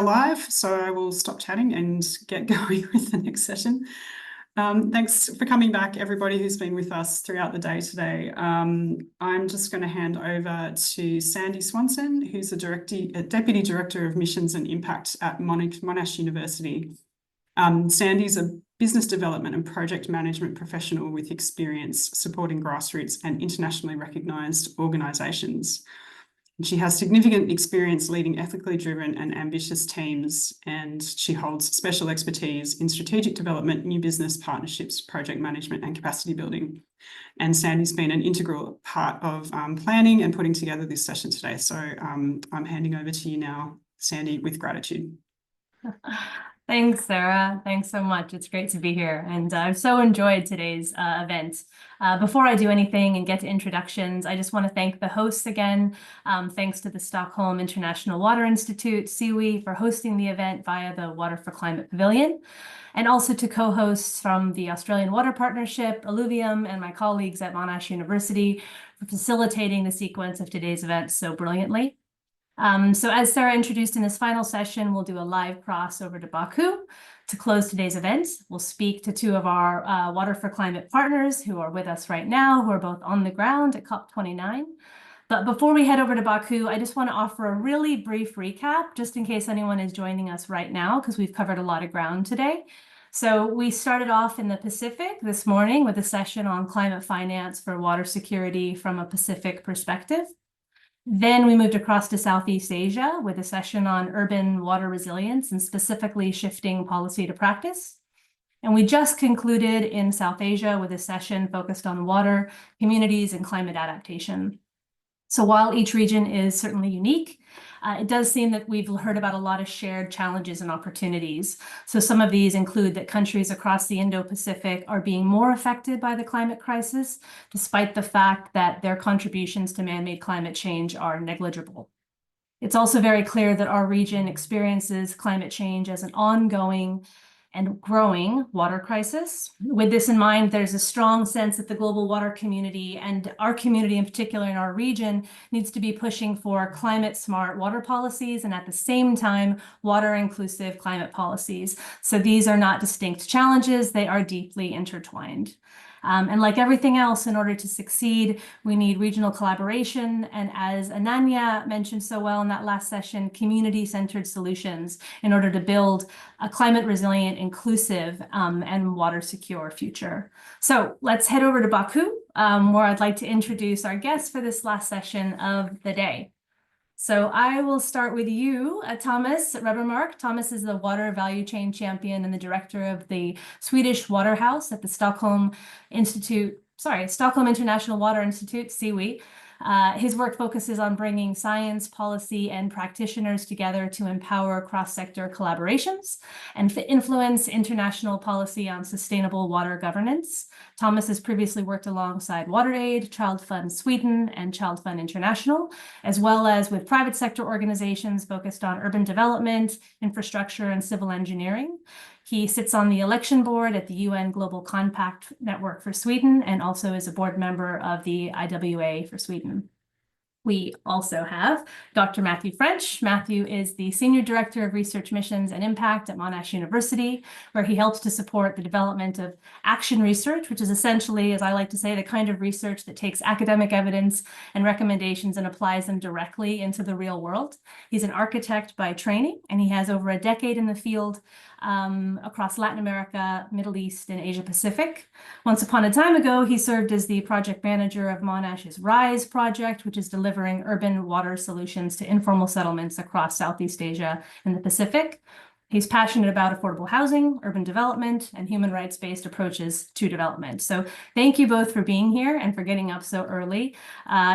Live, so I will stop chatting and get going with the next session. Thanks for coming back, everybody who's been with us throughout the day today. I'm just going to hand over to Sandy Swanson, who's a Deputy Director of Missions and Impact at Monash University. Sandy's a business development and project management professional with experience supporting grassroots and internationally recognised organisations. She has significant experience leading ethically driven and ambitious teams, and she holds special expertise in strategic development, new business partnerships, project management, and capacity building. And Sandy's been an integral part of planning and putting together this session today. So I'm handing over to you now, Sandy, with gratitude. Thanks, Sarah. Thanks so much. It's great to be here. And I've so enjoyed today's event. Before I do anything and get to introductions, I just want to thank the hosts again. Thanks to the Stockholm International Water Institute, SIWI, for hosting the event via the Water for Climate Pavilion. And also to co-hosts from the Australian Water Partnership, Alluvium, and my colleagues at Monash University for facilitating the sequence of today's event so brilliantly. So as Sarah introduced in this final session, we'll do a live crossover to Baku to close today's event. We'll speak to two of our Water for Climate partners who are with us right now, who are both on the ground at COP29. But before we head over to Baku, I just want to offer a really brief recap, just in case anyone is joining us right now, because we've covered a lot of ground today. So we started off in the Pacific this morning with a session on climate finance for water security from a Pacific perspective. Then we moved across to Southeast Asia with a session on urban water resilience and specifically shifting policy to practice. And we just concluded in South Asia with a session focused on water, communities, and climate adaptation. So while each region is certainly unique, it does seem that we've heard about a lot of shared challenges and opportunities. So some of these include that countries across the Indo-Pacific are being more affected by the climate crisis, despite the fact that their contributions to man-made climate change are negligible. It's also very clear that our region experiences climate change as an ongoing and growing water crisis. With this in mind, there's a strong sense that the global water community, and our community in particular in our region, needs to be pushing for climate smart water policies and at the same time, water inclusive climate policies. So these are not distinct challenges, they are deeply intertwined. And like everything else, in order to succeed, we need regional collaboration. And as Ananya mentioned so well in that last session, community-centered solutions in order to build a climate resilient, inclusive, and water secure future. So let's head over to Baku, where I'd like to introduce our guests for this last session of the day. So I will start with you, Thomas Rebermark. Thomas is the water value chain champion and the director of the Swedish Water House at the Stockholm International Water Institute, SIWI. His work focuses on bringing science, policy, and practitioners together to empower cross-sector collaborations and influence international policy on sustainable water governance. Thomas has previously worked alongside WaterAid, Child Fund Sweden, and Child Fund International, as well as with private sector organizations focused on urban development, infrastructure, and civil engineering. He sits on the election board at the UN Global Compact Network for Sweden and also is a board member of the IWA for Sweden. We also have Dr. Matthew French. Matthew is the Senior Director of Research Missions and Impact at Monash University, where he helps to support the development of action research, which is essentially, as I like to say, the kind of research that takes academic evidence and recommendations and applies them directly into the real world. He's an architect by training, and he has over a decade in the field across Latin America, Middle East, and Asia Pacific. Once upon a time ago, he served as the project manager of Monash's RISE project, which is delivering urban water solutions to informal settlements across Southeast Asia and the Pacific. He's passionate about affordable housing, urban development, and human rights-based approaches to development. So thank you both for being here and for getting up so early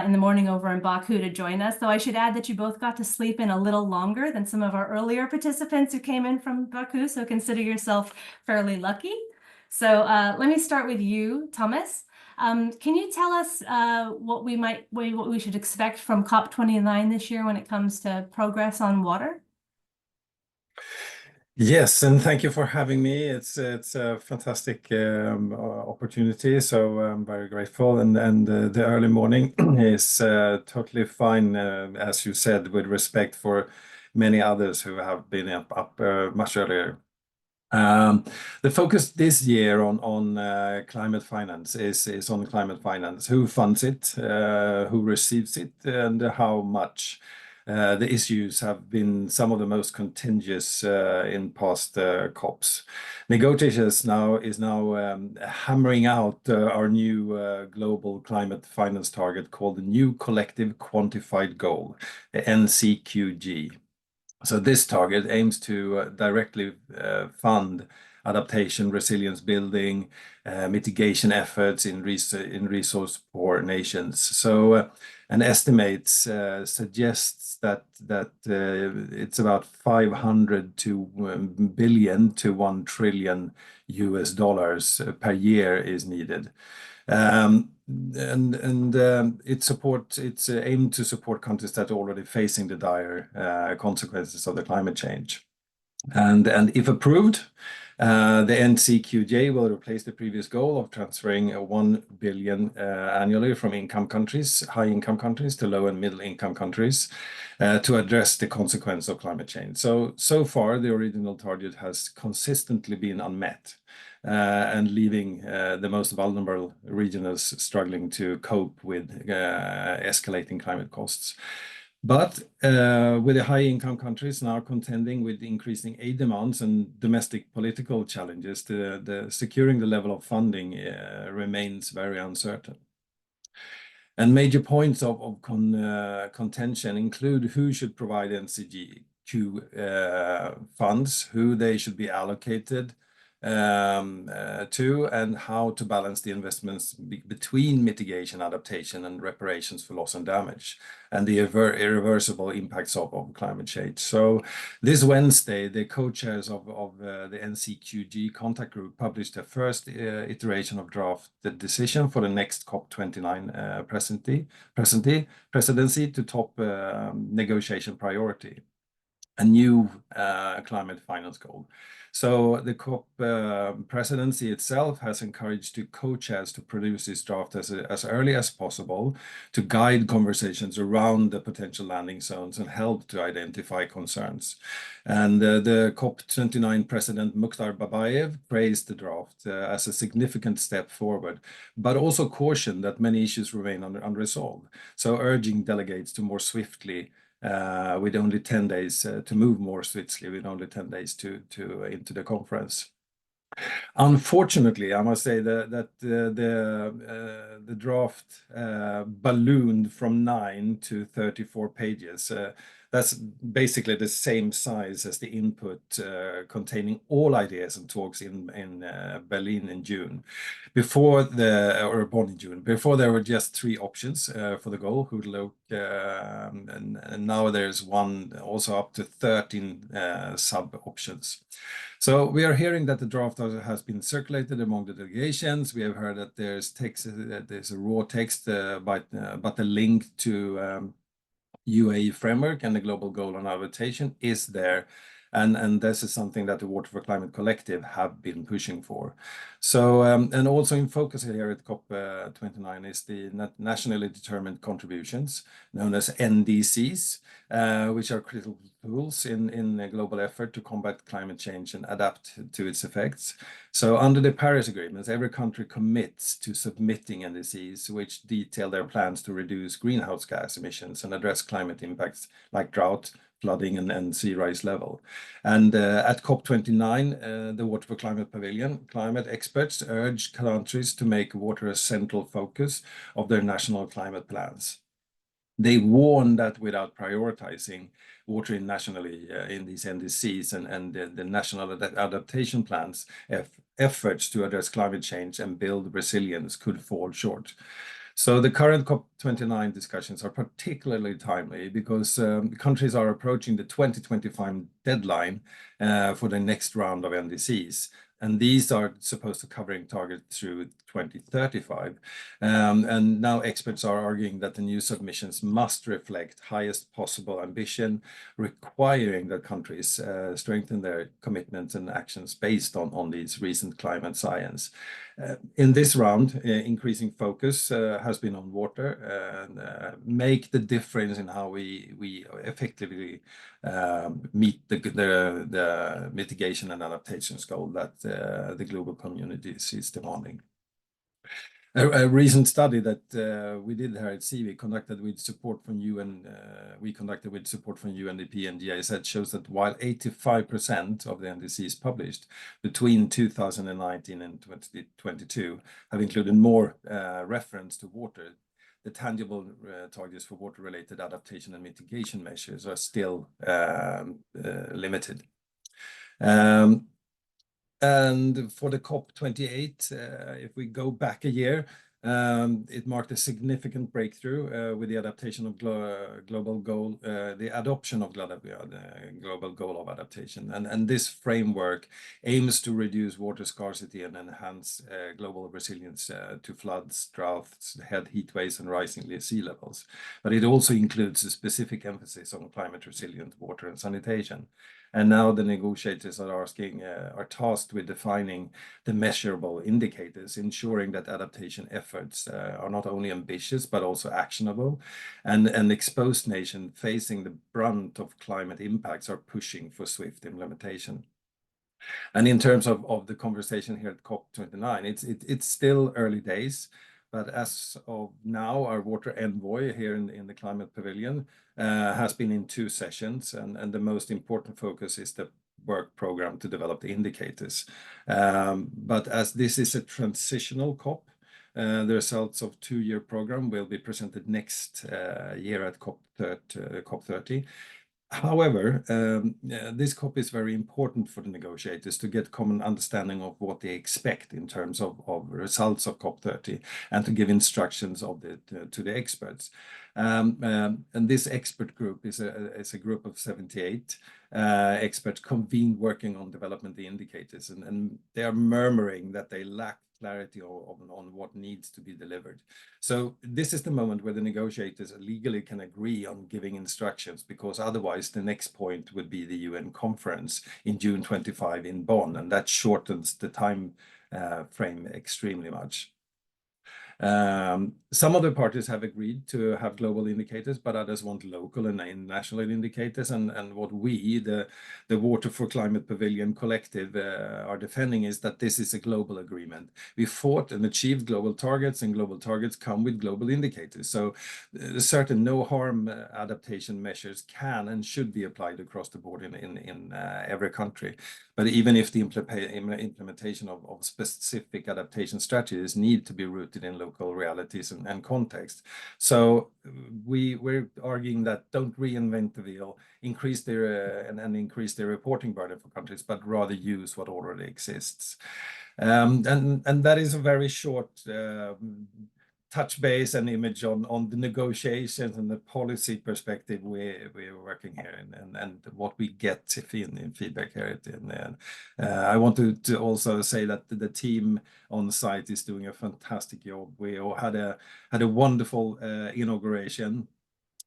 in the morning over in Baku to join us. Though I should add that you both got to sleep in a little longer than some of our earlier participants who came in from Baku, so consider yourself fairly lucky. So let me start with you, Thomas. Can you tell us what we should expect from COP29 this year when it comes to progress on water? Yes, and thank you for having me. It's a fantastic opportunity, so I'm very grateful. And the early morning is totally fine, as you said, with respect for many others who have been up much earlier. The focus this year on climate finance is on climate finance. Who funds it, who receives it, and how much. The issues have been some of the most contentious in past COPs. Negotiations is now hammering out our new global climate finance target called the New Collective Quantified Goal, the NCQG. So this target aims to directly fund adaptation, resilience building, mitigation efforts in resource poor nations. So an estimate suggests that it's about 500 billion to $1 trillion per year is needed. It's aimed to support countries that are already facing the dire consequences of the climate change. And if approved, the NCQJ will replace the previous goal of transferring 1 billion annually from high-income countries to low and middle-income countries to address the consequence of climate change. So far, the original target has consistently been unmet. And leaving the most vulnerable regions struggling to cope with escalating climate costs. But with the high-income countries now contending with increasing aid demands and domestic political challenges, the securing the level of funding remains very uncertain. And major points of contention include who should provide NCQG funds, who they should be allocated to, and how to balance the investments between mitigation, adaptation, and reparations for loss and damage, and the irreversible impacts of climate change. So this Wednesday, the co-chairs of the NCQG contact group published the first iteration of draft the decision for the next COP29 presidency to top negotiation priority, a new climate finance goal. So the COP presidency itself has encouraged the co-chairs to produce this draft as early as possible to guide conversations around the potential landing zones and help to identify concerns. And the COP29 president Mukhtar Babayev praised the draft as a significant step forward, but also cautioned that many issues remain unresolved. So urging delegates to more swiftly with only 10 days to move more swiftly, with only 10 days into the conference. Unfortunately, I must say that the draft ballooned from 9 to 34 pages. That's basically the same size as the input containing all ideas and talks in Berlin in June. Before there were just 3 options for the goal, and now there's one, also up to 13 sub-options. So we are hearing that the draft has been circulated among the delegations. We have heard that there's a raw text, but the link to UAE framework and the global goal on adaptation is there. And this is something that the Water for Climate Collective have been pushing for. So, and also in focus here at COP29 is the nationally determined contributions, known as NDCs, which are critical tools in a global effort to combat climate change and adapt to its effects. So under the Paris Agreement, every country commits to submitting NDCs, which detail their plans to reduce greenhouse gas emissions and address climate impacts like drought, flooding, and sea rise level. And at COP29, the Water for Climate Pavilion, climate experts urged countries to make water a central focus of their national climate plans. They warn that without prioritizing water nationally in these NDCs and the national adaptation plans, efforts to address climate change and build resilience could fall short. So the current COP29 discussions are particularly timely because countries are approaching the 2025 deadline for the next round of NDCs. And these are supposed to covering target through 2035. And now experts are arguing that the new submissions must reflect highest possible ambition, requiring that countries strengthen their commitments and actions based on these recent climate science. In this round, increasing focus has been on water and make the difference in how we effectively meet the mitigation and adaptations goal that the global community is demanding. A recent study that we did here at CIVI conducted with support from UN, UNDP and GIZ shows that while 85% of the NDCs published between 2019 and 2022 have included more reference to water, the tangible targets for water-related adaptation and mitigation measures are still limited. And for the COP28, if we go back a year, it marked a significant breakthrough with the adaptation of global goal, the adoption of global goal of adaptation. And this framework aims to reduce water scarcity and enhance global resilience to floods, droughts, heat waves, and rising sea levels. But it also includes a specific emphasis on climate resilient water and sanitation. And now the negotiators are tasked with defining the measurable indicators, ensuring that adaptation efforts are not only ambitious, but also actionable. And exposed nations facing the brunt of climate impacts are pushing for swift implementation. And in terms of the conversation here at COP29, it's still early days. But as of now, our water envoy here in the Climate Pavilion has been in 2 sessions, and the most important focus is the work program to develop the indicators. But as this is a transitional COP, the results of 2-year program will be presented next year at COP30. However, this COP is very important for the negotiators to get common understanding of what they expect in terms of results of COP30 and to give instructions to the experts. And this expert group is a group of 78 experts convened working on development indicators, and they are murmuring that they lack clarity on what needs to be delivered. So this is the moment where the negotiators legally can agree on giving instructions, because otherwise the next point would be the UN conference in June 25 in Bonn, and that shortens the time frame extremely much. Some other parties have agreed to have global indicators, but others want local and national indicators. And what we, the Water for Climate Pavilion Collective, are defending is that this is a global agreement. We fought and achieved global targets, and global targets come with global indicators. So certain no harm adaptation measures can and should be applied across the board in every country. But even if the implementation of specific adaptation strategies need to be rooted in local realities and context. So we're arguing that don't reinvent the wheel, increase their increase their reporting burden for countries, but rather use what already exists. And that is a very short touch base and image on the negotiations and the policy perspective we're working here and what we get in feedback here. I want to also say that the team on site is doing a fantastic job. We all had a wonderful inauguration.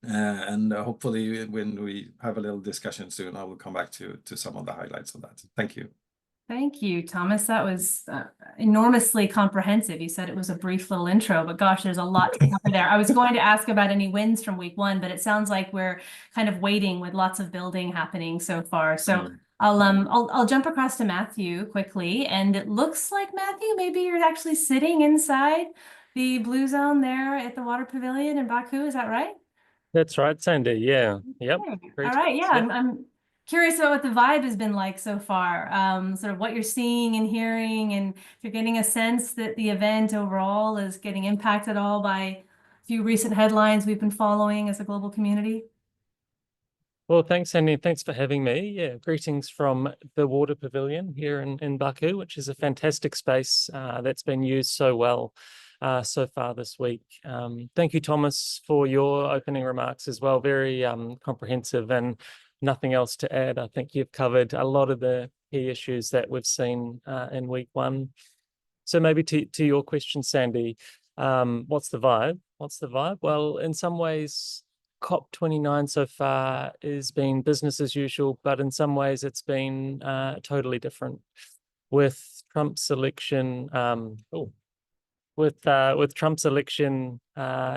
And hopefully when we have a little discussion soon, I will come back to some of the highlights of that. Thank you. Thank you, Thomas. That was enormously comprehensive. You said it was a brief little intro, but gosh, there's a lot to cover there. I was going to ask about any wins from week 1, but it sounds like we're kind of waiting with lots of building happening so far. So I'll jump across to Matthew quickly, and it looks like, Matthew, maybe you're actually sitting inside the blue zone there at the Water Pavilion in Baku. Is that right? That's right, Sandy. Yeah. Yep. All right. Yeah. I'm curious about what the vibe has been like so far, sort of what you're seeing and hearing, and if you're getting a sense that the event overall is getting impacted at all by a few recent headlines we've been following as a global community. Well, thanks, Sandy. Thanks for having me. Yeah, greetings from the Water Pavilion here in Baku, which is a fantastic space that's been used so well so far this week. Thank you, Thomas, for your opening remarks as well. Very comprehensive, and nothing else to add. I think you've covered a lot of the key issues that we've seen in week one. So maybe to your question, Sandy, what's the vibe? What's the vibe? Well, in some ways, COP29 so far has been business as usual, but in some ways it's been totally different. With Trump's election, with Trump's election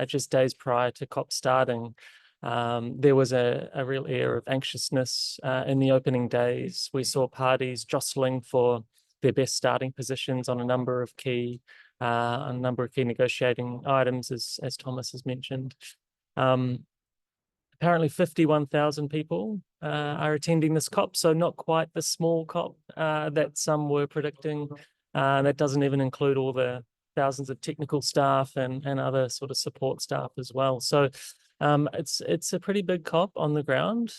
just days prior to COP starting, there was a real air of anxiousness in the opening days. We saw parties jostling for their best starting positions on a number of key negotiating items, as Thomas has mentioned. Apparently 51,000 people are attending this COP, so not quite the small COP that some were predicting. That doesn't even include all the thousands of technical staff and other sort of support staff as well. So it's a pretty big COP on the ground,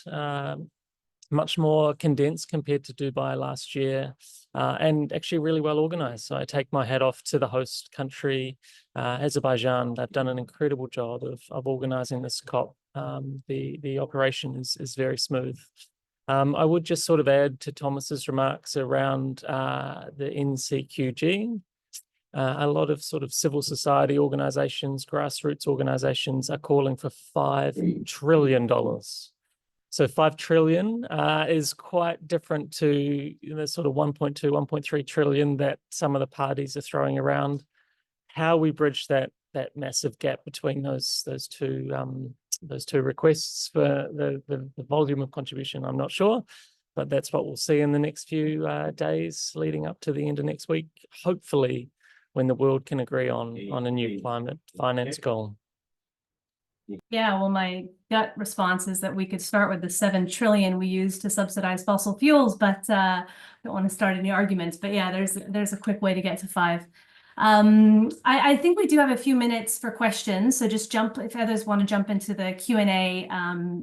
much more condensed compared to Dubai last year, and actually really well organized. So I take my hat off to the host country, Azerbaijan. They've done an incredible job of organizing this COP. The operation is very smooth. I would just sort of add to Thomas's remarks around the NCQG. A lot of sort of civil society organizations, grassroots organizations are calling for $5 trillion. So 5 trillion is quite different to the sort of 1.2, 1.3 trillion that some of the parties are throwing around. How we bridge that massive gap between those two requests for the volume of contribution, I'm not sure, but that's what we'll see in the next few days leading up to the end of next week, hopefully when the world can agree on a new climate finance goal. Yeah, well, my gut response is that we could start with the 7 trillion we use to subsidize fossil fuels, but don't want to start any arguments. But yeah, there's a quick way to get to 5. I think we do have a few minutes for questions, so just jump if others want to jump into the Q&A.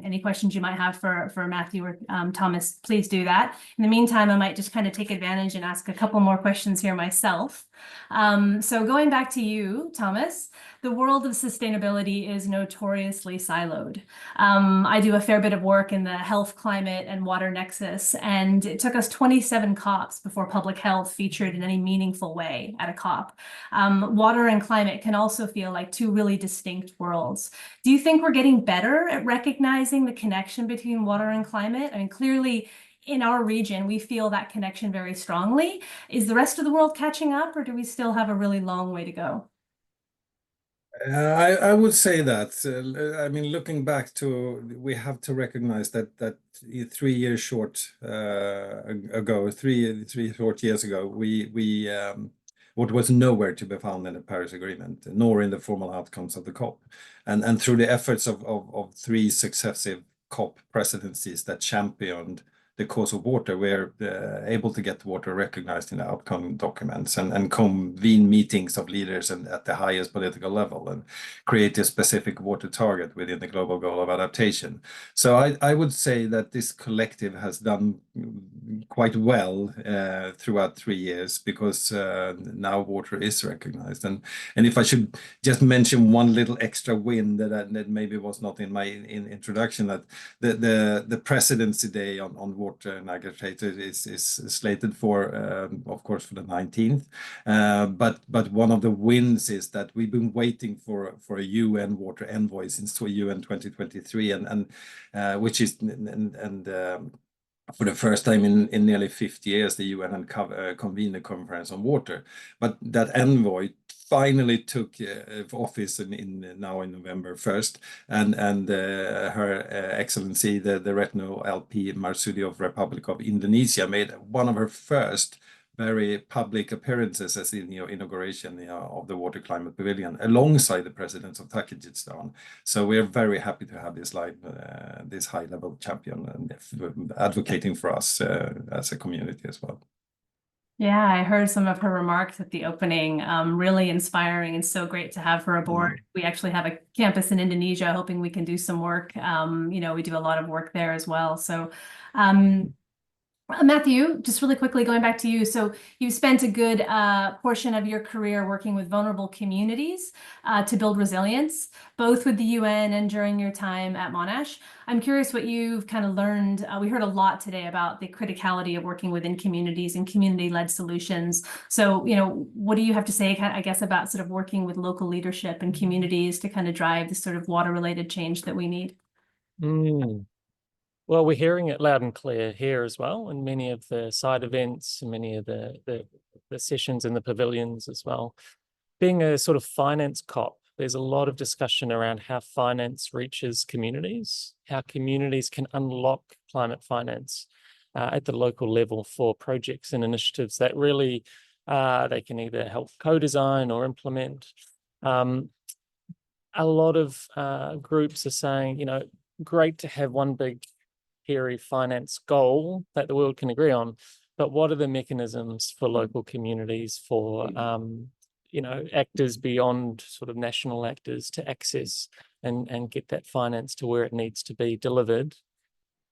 Any questions you might have for Matthew or Thomas, please do that. In the meantime, I might just kind of take advantage and ask a couple more questions here myself. So going back to you, Thomas, the world of sustainability is notoriously siloed. I do a fair bit of work in the health, climate, and water nexus, and it took us 27 COPs before public health featured in any meaningful way at a COP. Water and climate can also feel like two really distinct worlds. Do you think we're getting better at recognizing the connection between water and climate? I mean, clearly, in our region, we feel that connection very strongly. Is the rest of the world catching up, or do we still have a really long way to go? I would say that. I mean, looking back we have to recognize that 3 years short ago, three short years ago, what was nowhere to be found in the Paris Agreement, nor in the formal outcomes of the COP, and through the efforts of 3 successive COP presidencies that championed the cause of water, we're able to get water recognized in the outcome documents and convene meetings of leaders and at the highest political level and create a specific water target within the global goal of adaptation. So I would say that this collective has done quite well throughout 3 years, because now water is recognized. And if I should just mention one little extra win that maybe was not in my introduction, that the presidency day on water and agriculture is slated for, of course, for the 19th. But one of the wins is that we've been waiting for a UN water envoy since UN 2023, and which is for the first time in nearly 50 years, the UN had convened a conference on water. But that envoy finally took office now in November 1st, and Her Excellency, the Retno LP Marsudi of Republic of Indonesia, made one of her first very public appearances as in inauguration of the Water Climate Pavilion, alongside the presidents of Tajikistan. So we're very happy to have this high-level champion and advocating for us as a community as well. Yeah, I heard some of her remarks at the opening, really inspiring and so great to have her aboard. We actually have a campus in Indonesia, hoping we can do some work. We do a lot of work there as well. So Matthew, just really quickly going back to you. So you spent a good portion of your career working with vulnerable communities to build resilience, both with the UN and during your time at Monash. I'm curious what you've kind of learned. We heard a lot today about the criticality of working within communities and community-led solutions. So, what do you have to say, I guess, about sort of working with local leadership and communities to kind of drive the sort of water-related change that we need? Well, we're hearing it loud and clear here as well, and many of the side events and many of the sessions in the pavilions as well. Being a sort of finance COP, there's a lot of discussion around how finance reaches communities, how communities can unlock climate finance at the local level for projects and initiatives that really they can either help co-design or implement. A lot of groups are saying, great to have one big hairy finance goal that the world can agree on, but what are the mechanisms for local communities, for actors beyond sort of national actors to access and get that finance to where it needs to be delivered?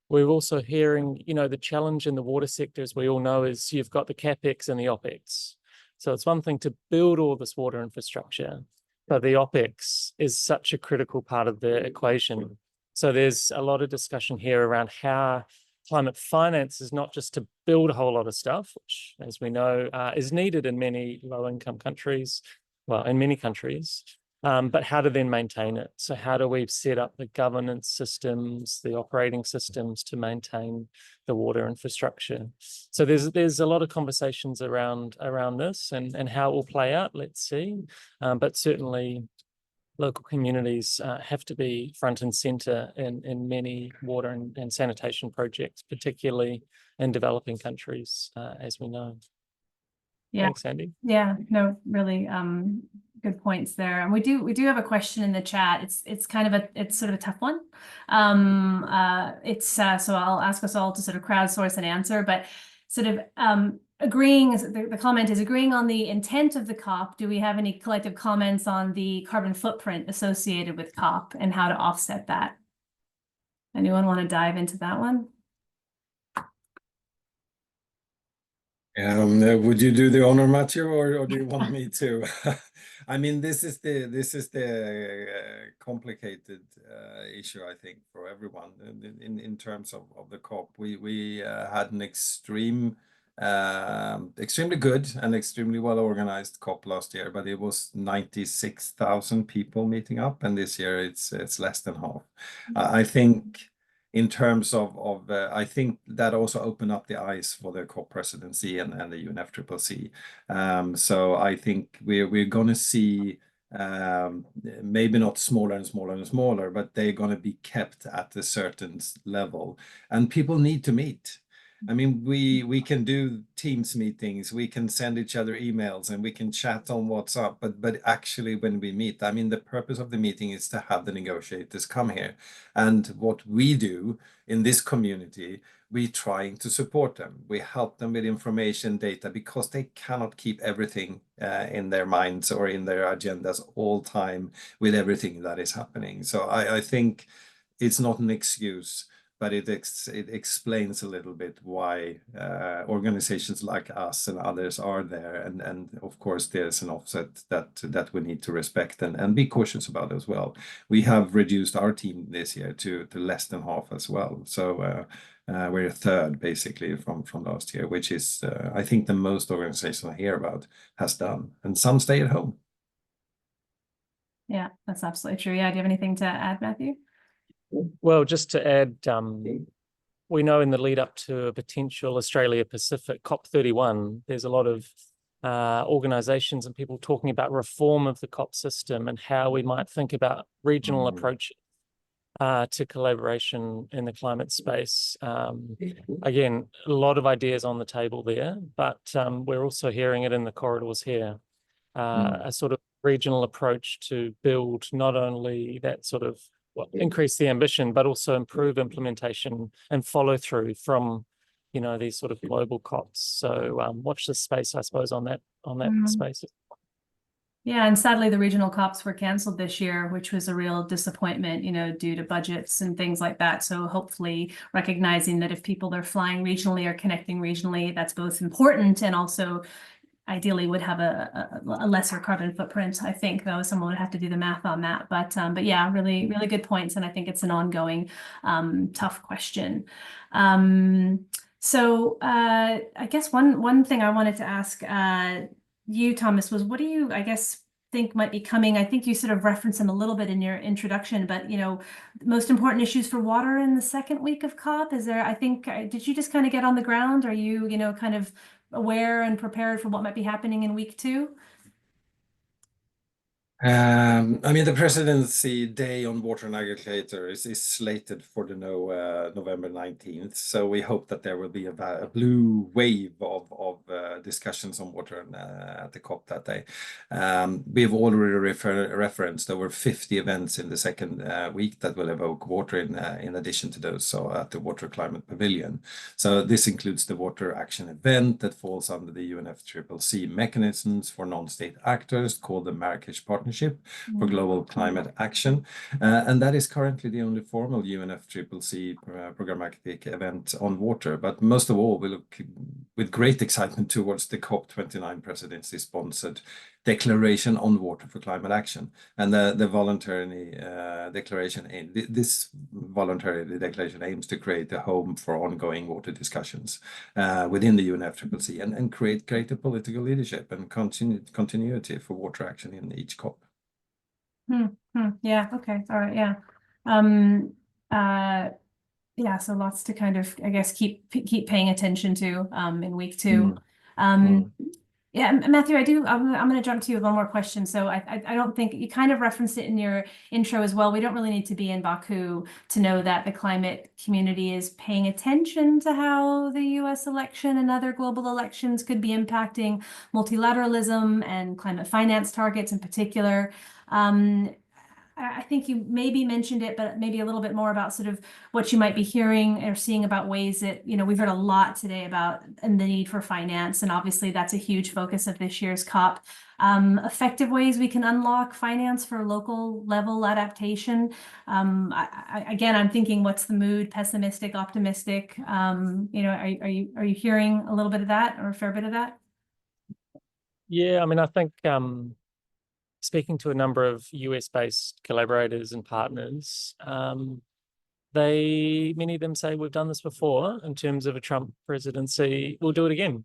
We're also hearing, the challenge in the water sector, as we all know, is you've got the CapEx and the OpEx. So it's one thing to build all this water infrastructure, but the OpEx is such a critical part of the equation. So there's a lot of discussion here around how climate finance is not just to build a whole lot of stuff, which, as we know, is needed in many low-income countries, well, in many countries, but how to then maintain it. So how do we set up the governance systems, the operating systems to maintain the water infrastructure? So there's a lot of conversations around this and how it will play out. Let's see, but certainly local communities have to be front and center in many water and sanitation projects, particularly in developing countries, as we know. Yeah. Thanks, Andy. Yeah, no, really good points there. And we do have a question in the chat. It's sort of a tough one. So I'll ask us all to sort of crowdsource an answer, but sort of agreeing, the comment is agreeing on the intent of the COP. Do we have any collective comments on the carbon footprint associated with COP and how to offset that? Anyone want to dive into that one? Would you do the honor, Matthew, or do you want me to? I mean, this is the complicated issue, I think, for everyone in terms of the COP. We had an extremely good and extremely well organized COP last year, but it was 96,000 people meeting up, and this year it's less than half. I think in terms of I think that also opened up the eyes for the COP presidency and the UNFCCC. So I think we're going to see maybe not smaller and smaller and smaller, but they're going to be kept at a certain level, and people need to meet. I mean, we can do Teams meetings, we can send each other emails, and we can chat on WhatsApp, but actually when we meet, I mean, the purpose of the meeting is to have the negotiators come here. And what we do in this community, we trying to support them. We help them with information, data, because they cannot keep everything in their minds or in their agendas all time with everything that is happening. So I think it's not an excuse, but it explains a little bit why organizations like us and others are there. And of course, there's an offset that we need to respect and be cautious about as well. We have reduced our team this year to less than half as well. So we're a third basically from last year, which is, I think, the most organizations I hear about has done. And some stay at home. Yeah, that's absolutely true. Yeah, do you have anything to add, Matthew? Well, just to add, we know in the lead up to a potential Australia-Pacific COP31, there's a lot of organizations and people talking about reform of the COP system and how we might think about regional approaches to collaboration in the climate space. Again, a lot of ideas on the table there, but we're also hearing it in the corridors here. A sort of regional approach to build not only that sort of increase the ambition, but also improve implementation and follow through from, these sort of global COPs. So watch this space, I suppose, on that space. Yeah, and sadly, the regional COPs were canceled this year, which was a real disappointment, due to budgets and things like that. So hopefully recognizing that if people are flying regionally or connecting regionally, that's both important and also ideally would have a lesser carbon footprint, I think, though someone would have to do the math on that. But yeah, really, really good points. And I think it's an ongoing tough question. So I guess one thing I wanted to ask you, Thomas, was what do you, I guess, think might be coming? I think you sort of referenced them a little bit in your introduction, but most important issues for water in the second week of COP. Is there, I think, did you just kind of get on the ground? Are you, kind of aware and prepared for what might be happening in week 2? I mean, the presidency day on water and agriculture is slated for the November 19th. So we hope that there will be a blue wave of discussions on water at the COP that day. We've already referenced over 50 events in the second week that will evoke water in addition to those, so at the Water Climate Pavilion. So this includes the Water Action Event that falls under the UNFCCC mechanisms for non-state actors called the Marrakesh Partnership for Global Climate Action. And that is currently the only formal UNFCCC programmatic event on water. But most of all, we look with great excitement towards the COP29 presidency-sponsored Declaration on Water for Climate Action. And the voluntary declaration, this voluntary declaration aims to create a home for ongoing water discussions within the UNFCCC and create greater political leadership and continuity for water action in each COP. Yeah, okay, all right, yeah. Yeah, so lots to kind of, I guess, keep paying attention to in week 2. Yeah, Matthew, I'm going to jump to you with one more question. So I don't think you kind of referenced it in your intro as well. We don't really need to be in Baku to know that the climate community is paying attention to how the US election and other global elections could be impacting multilateralism and climate finance targets in particular. I think you maybe mentioned it, but maybe a little bit more about sort of what you might be hearing or seeing about ways that, we've heard a lot today about and the need for finance. And obviously that's a huge focus of this year's COP. Effective ways we can unlock finance for local level adaptation. Again, I'm thinking, what's the mood? Pessimistic, optimistic? Are you hearing a little bit of that or a fair bit of that? Yeah, I mean, I think speaking to a number of US-based collaborators and partners, many of them say we've done this before in terms of a Trump presidency. We'll do it again.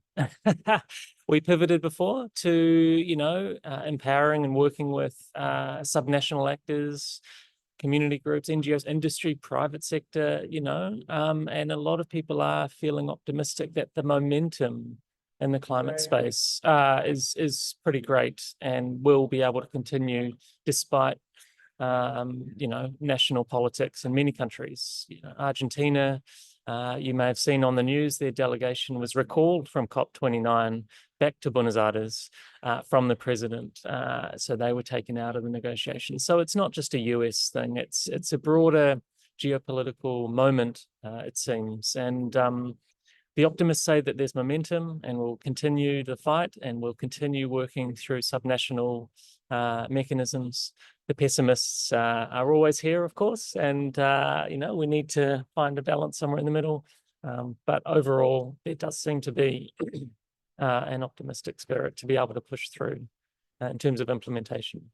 We pivoted before to, empowering and working with subnational actors, community groups, NGOs, industry, private sector, and a lot of people are feeling optimistic that the momentum in the climate space is pretty great and will be able to continue despite national politics in many countries. Argentina, you may have seen on the news, their delegation was recalled from COP29 back to Buenos Aires from the president. So they were taken out of the negotiations. So it's not just a US thing, it's a broader geopolitical moment, it seems. And the optimists say that there's momentum and we'll continue the fight and we'll continue working through subnational mechanisms. The pessimists are always here, of course, and we need to find a balance somewhere in the middle. But overall, there does seem to be an optimistic spirit to be able to push through in terms of implementation.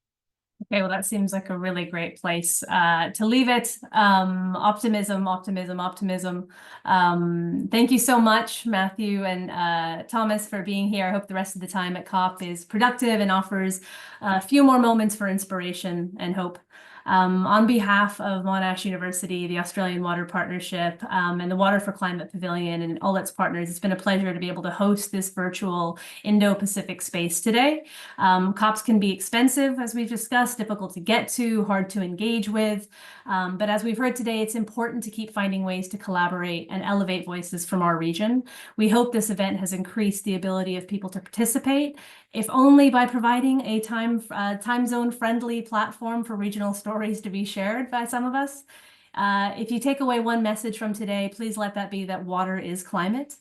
Okay, well, that seems like a really great place to leave it. Optimism, optimism, optimism. Thank you so much, Matthew and Thomas, for being here. I hope the rest of the time at COP is productive and offers a few more moments for inspiration and hope. On behalf of Monash University, the Australian Water Partnership, and the Water for Climate Pavilion and all its partners, it's been a pleasure to be able to host this virtual Indo-Pacific space today. COPs can be expensive, as we've discussed, difficult to get to, hard to engage with. But as we've heard today, it's important to keep finding ways to collaborate and elevate voices from our region. We hope this event has increased the ability of people to participate, if only by providing a time zone friendly platform for regional stories to be shared by some of us. If you take away one message from today, please let that be that water is climate.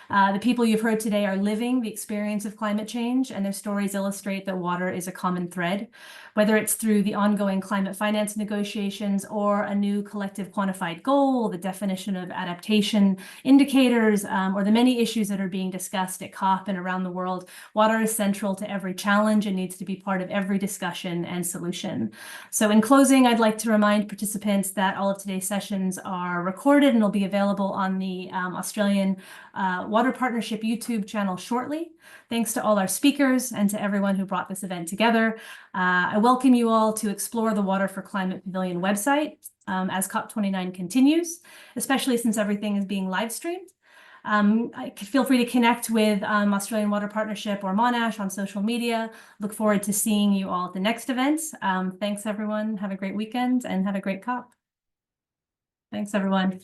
The people you've heard today are living the experience of climate change, and their stories illustrate that water is a common thread, whether it's through the ongoing climate finance negotiations or a new collective quantified goal, the definition of adaptation indicators, or the many issues that are being discussed at COP and around the world. Water is central to every challenge and needs to be part of every discussion and solution. So in closing, I'd like to remind participants that all of today's sessions are recorded and will be available on the Australian Water Partnership YouTube channel shortly. Thanks to all our speakers and to everyone who brought this event together. I welcome you all to explore the Water for Climate Pavilion website as COP29 continues, especially since everything is being live streamed. Feel free to connect with Australian Water Partnership or Monash on social media. Look forward to seeing you all at the next event. Thanks, everyone. Have a great weekend and have a great COP. Thanks, everyone.